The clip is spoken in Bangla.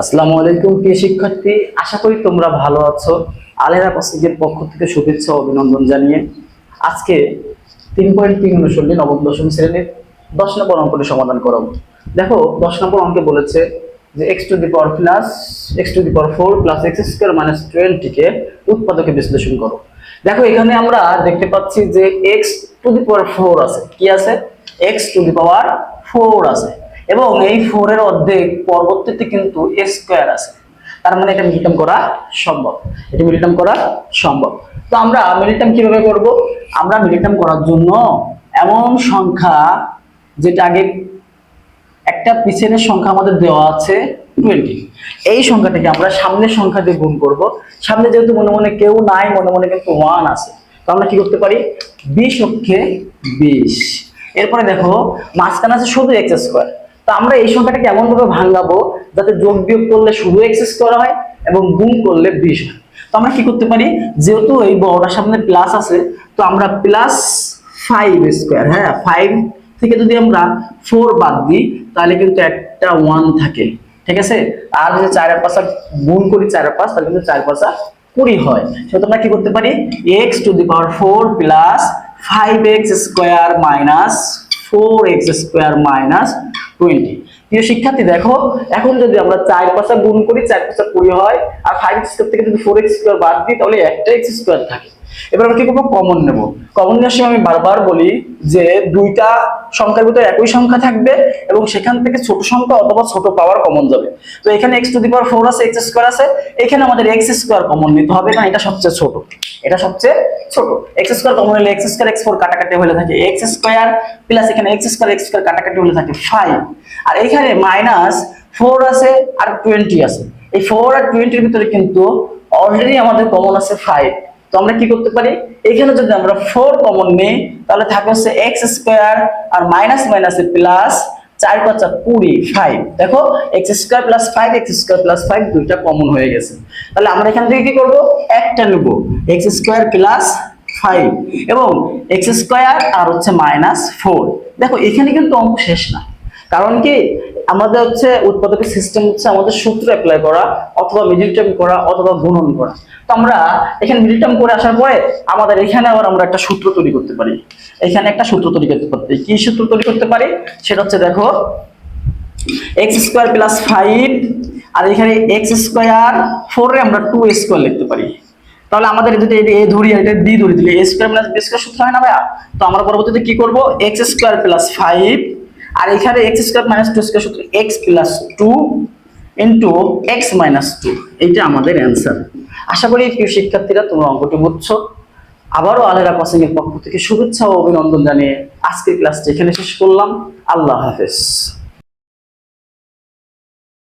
আসসালামু আলাইকুম প্রিয় শিক্ষার্থী, আশা করি তোমরা ভালো আছো। আলেরা কোচিংয়ের পক্ষ থেকে শুভেচ্ছা ও অভিনন্দন জানিয়ে আজকে 3.3 অনুশীলনী নবম দশম শ্রেণীর 10 নম্বর অঙ্কটি সমাধান করব। দেখো 10 নম্বর অঙ্কে বলেছে যে x to the power plus x to the power 4 plus x square minus 20 কে উৎপাদকে বিশ্লেষণ করো। দেখো এখানে আমরা দেখতে পাচ্ছি যে x টু দি পাওয়ার 4 আছে, কি আছে, x টু দি পাওয়ার 4 আছে এবং এই 4 এর অর্ধেক পরবর্তীতে কিন্তু a স্কয়ার আছে। তার মানে এটা মিলিটাম করা সম্ভব, এটা মিলিটাম করা সম্ভব। তো আমরা মিলিটাম কিভাবে করব? আমরা মিলিটাম করার জন্য এমন সংখ্যা যেটা আগে একটা পিছনের সংখ্যা আমাদের দেওয়া আছে 20, এই সংখ্যাটাকে আমরা সামনের সংখ্যা দিয়ে গুণ করব। সামনে যেহেতু মনে মনে কেউ নাই, মনে মনে কিন্তু 1 আছে, তো আমরা কি করতে পারি 20 অক্ষে 20। এরপরে দেখো মাঝখানে আছে শুধু x স্কয়ার, তো আমরা এই সংখ্যাটাকে এমন ভাবে ভাঙাবো যাতে যোগ বিয়োগ করলে শুধু x স্কয়ার হয় এবং গুণ করলে 20 হয়। তো আমরা কি করতে পারি, যেহেতু এই বড়টার সামনে প্লাস আছে, তো আমরা প্লাস 5 স্কয়ার, হ্যাঁ 5 থেকে যদি আমরা 4 বাদ দিই তাহলে কিন্তু একটা 1 থাকে, ঠিক আছে। আর যদি 4 আর 5 গুণ করি 4 আর 5 তাহলে কিন্তু 4 5 20 হয়। সেটা আমরা কি করতে পারি x to the power 4 plus 5x square minus 4x square minus 20। প্রিয় শিক্ষার্থী দেখো, এখন যদি আমরা 4 5 গুণ করি 4 5 20 হয়, আর 5x স্কয়ার থেকে যদি 4x স্কয়ার বাদ দিই তাহলে একটা x স্কয়ার থাকে। এবার আমরা কি করবো, কমন নেব। কমন নেওয়ার সময় আমি বারবার বলি যে দুইটা সংখ্যার ভিতরে একই সংখ্যা থাকবে এবং সেখান থেকে ছোট সংখ্যা অথবা ছোট পাওয়ার কমন যাবে। তো এখানে x টু দি পাওয়ার 4 আছে, x স্কয়ার আছে, এখানে আমাদের x স্কয়ার কমন নিতে হবে, কারণ এটা সবচেয়ে ছোট, এটা সবচেয়ে ছোট। x স্কয়ার কমন হলে x স্কয়ার x4 কাটাকাটি হলে থাকে x স্কয়ার প্লাস এখানে x স্কয়ার কাটাকাটি হলে থাকে 5, আর এখানে মাইনাস 4 আছে আর 20 আছে। এই 4 আর 20 এর ভিতরে কিন্তু অলরেডি আমাদের কমন আছে 5। তো আমরা কি করতে পারি, এখানে যদি আমরা 4 কমন নেই তাহলে থাকে হচ্ছে x স্কয়ার আর মাইনাস মাইনাসে প্লাস 4 5 20 5। দেখো x square plus 5 x square plus 5 দুইটা কমন হয়ে গেছে। তাহলে আমরা এখান থেকে কি করব, একটা নেব x স্কয়ার প্লাস 5 এবং x স্কয়ার আর হচ্ছে মাইনাস 4। দেখো এখানে কিন্তু অঙ্ক শেষ না, কারণ কি আমাদের হচ্ছে উৎপাদকের সিস্টেম হচ্ছে আমাদের সূত্র অ্যাপ্লাই করা অথবা মিডল টার্ম করা অথবা গুণন করা। তো আমরা এখানে মিডল টার্ম করে আসার পরে আমাদের এখানে আবার আমরা একটা সূত্র তৈরি করতে পারি, এখানে একটা সূত্র তৈরি করতে পারি। কি সূত্র তৈরি করতে পারি সেটা হচ্ছে দেখো x স্কয়ার প্লাস 5 আর এখানে x স্কয়ার 4 এ আমরা 2 স্কয়ার লিখতে পারি। তাহলে আমাদের যদি a ধরি আর এটা b ধরি দিলে a square plus b square সূত্র হয় না ভাইয়া। তো আমরা পরবর্তীতে কি করব, x স্কয়ার প্লাস 5 আর এখানে x স্কয়ার মাইনাস 2 স্কয়ার সূত্র x plus 2 into x minus 2, এইটা আমাদের অ্যানসার। আশা করি প্রিয় শিক্ষার্থীরা তোমরা অঙ্কটি বুঝছো। আবারও আলেরা কোচিং এর পক্ষ থেকে শুভেচ্ছা ও অভিনন্দন জানিয়ে আজকের ক্লাসটি এখানে শেষ করলাম। আল্লাহ হাফেজ।